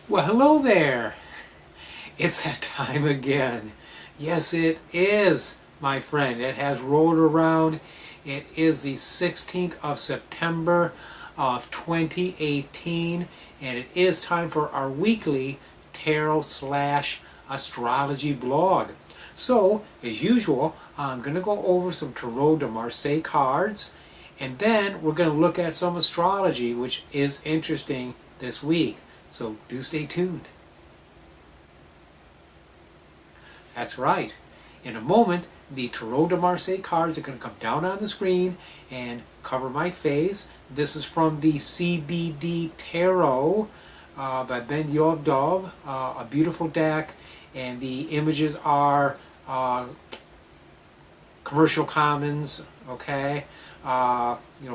Well, hello there. It's that time again. Yes, it is, my friend. It has rolled around. It is the 16th of September of 2018, and it is time for our weekly tarot/astrology blog. So, as usual, I'm going to go over some Tarot de Marseille cards, and then we're going to look at some astrology, which is interesting this week. So do stay tuned. That's right. In a moment, the Tarot de Marseille cards are going to come down on the screen and cover my face. This is from the CBD Tarot by Ben Yovdov, a beautiful deck, and the images are commercial commons, okay?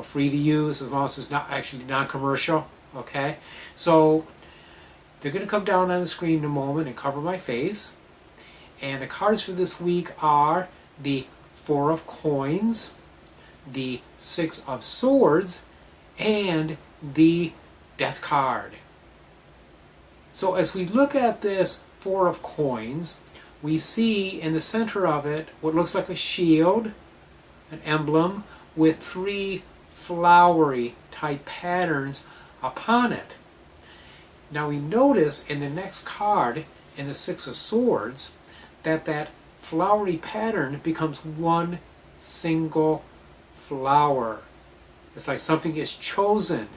Free to use as long as it's not actually non-commercial, okay? So they're going to come down on the screen in a moment and cover my face. And the cards for this week are the Four of Coins, the Six of Swords, and the Death card. So as we look at this Four of Coins, we see in the center of it what looks like a shield, an emblem, with three flowery type patterns upon it. Now we notice in the next card, in the Six of Swords, that flowery pattern becomes one single flower. It's like something is chosen.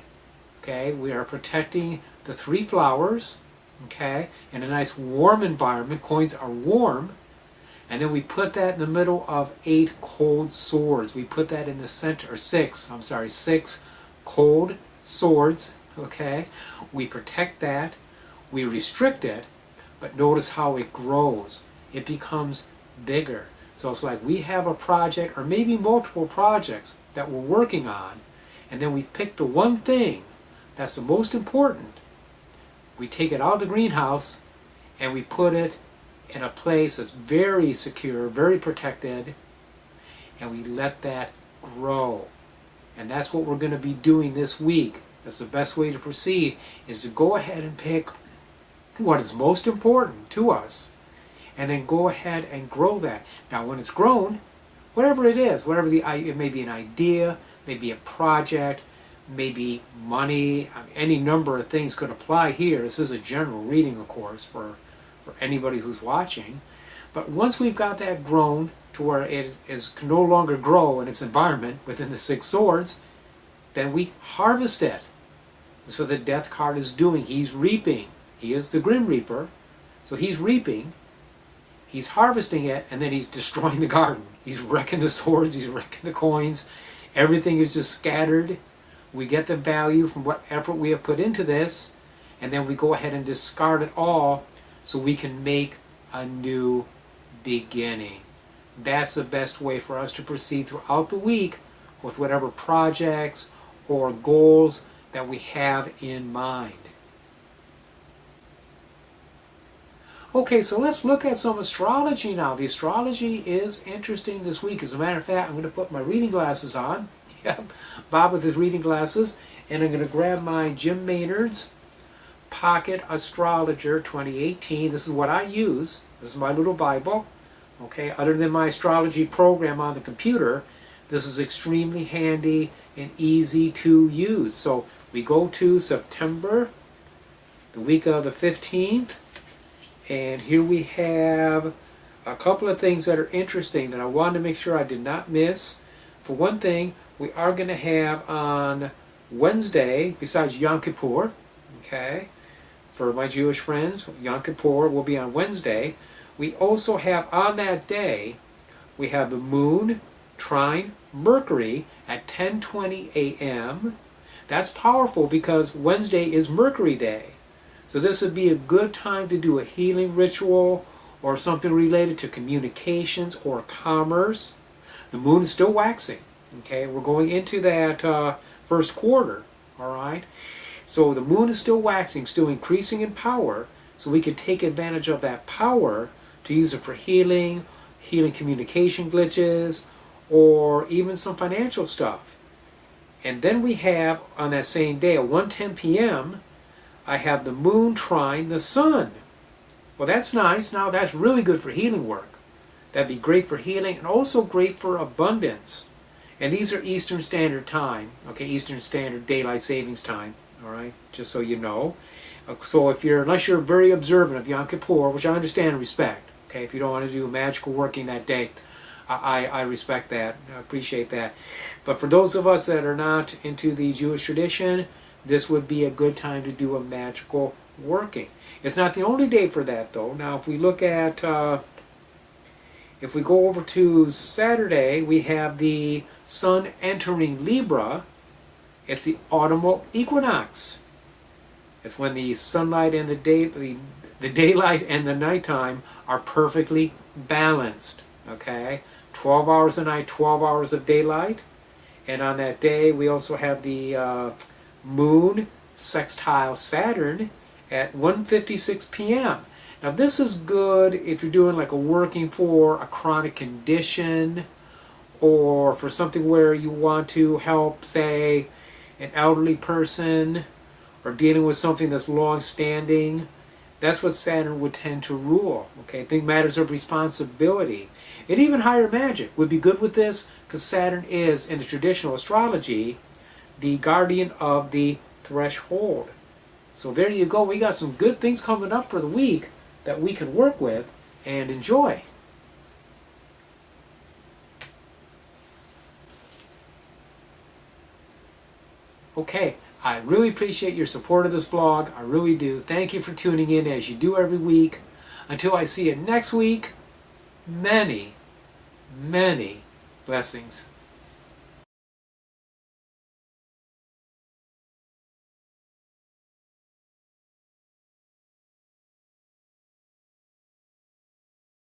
Okay, we are protecting the three flowers, okay, in a nice warm environment. Coins are warm. And then we put that in the middle of 8 cold swords. We put that in the center, or six cold swords. Okay, we protect that, we restrict it, but notice how it grows. It becomes bigger. So it's like we have a project, or maybe multiple projects that we're working on, and then we pick the one thing that's the most important. We take it out of the greenhouse and we put it in a place that's very secure, very protected, and we let that grow. And that's what we're going to be doing this week. That's the best way to proceed, is to go ahead and pick what is most important to us and then go ahead and grow that. Now when it's grown, whatever it is, it may be an idea, maybe a project, maybe money, any number of things could apply here. This is a general reading, of course, for anybody who's watching. But once we've got that grown to where it can no longer grow in its environment within the Six Swords, then we harvest it. That's what the Death card is doing. He's reaping. He is the Grim Reaper. So he's reaping, he's harvesting it, and then he's destroying the garden. He's wrecking the swords, he's wrecking the coins. Everything is just scattered. We get the value from what effort we have put into this, and then we go ahead and discard it all so we can make a new beginning. That's the best way for us to proceed throughout the week with whatever projects or goals that we have in mind. Okay, so let's look at some astrology now. The astrology is interesting this week. As a matter of fact, I'm going to put my reading glasses on. Yep, Bob with his reading glasses. And I'm going to grab my Jim Maynard's Pocket Astrologer 2018. This is what I use. This is my little Bible. Okay, other than my astrology program on the computer, this is extremely handy and easy to use. So we go to September, the week of the 15th, and here we have a couple of things that are interesting that I wanted to make sure I did not miss. For one thing, we are going to have on Wednesday, besides Yom Kippur, okay, for my Jewish friends, Yom Kippur will be on Wednesday. We also have on that day, we have the moon trine Mercury at 10:20 a.m. That's powerful because Wednesday is Mercury Day. So this would be a good time to do a healing ritual or something related to communications or commerce. The moon is still waxing. Okay, we're going into that first quarter, all right? So the moon is still waxing, still increasing in power, so we can take advantage of that power to use it for healing communication glitches, or even some financial stuff. And then we have, on that same day, at 1:10 p.m., I have the moon trine the sun. Well, that's nice. Now, that's really good for healing work. That'd be great for healing and also great for abundance. And these are Eastern Standard Time, okay, Eastern Standard Daylight Savings Time, all right, just so you know. So unless you're very observant of Yom Kippur, which I understand and respect, okay, if you don't want to do magical working that day, I respect that, I appreciate that. But for those of us that are not into the Jewish tradition, this would be a good time to do a magical working. It's not the only day for that, though. Now, if we look at, if we go over to Saturday, we have the sun entering Libra. It's the autumnal equinox. It's when the sunlight and the daylight and the nighttime are perfectly balanced. Okay, 12 hours of night, 12 hours of daylight, and on that day we also have the moon sextile Saturn at 1:56 p.m. Now this is good if you're doing like a working for a chronic condition or for something where you want to help, say, an elderly person or dealing with something that's long-standing. That's what Saturn would tend to rule. Okay, think matters of responsibility. And even higher magic would be good with this because Saturn is, in the traditional astrology, the guardian of the threshold. So there you go. We got some good things coming up for the week that we can work with and enjoy. Okay, I really appreciate your support of this blog. I really do. Thank you for tuning in as you do every week. Until I see you next week, many, many blessings.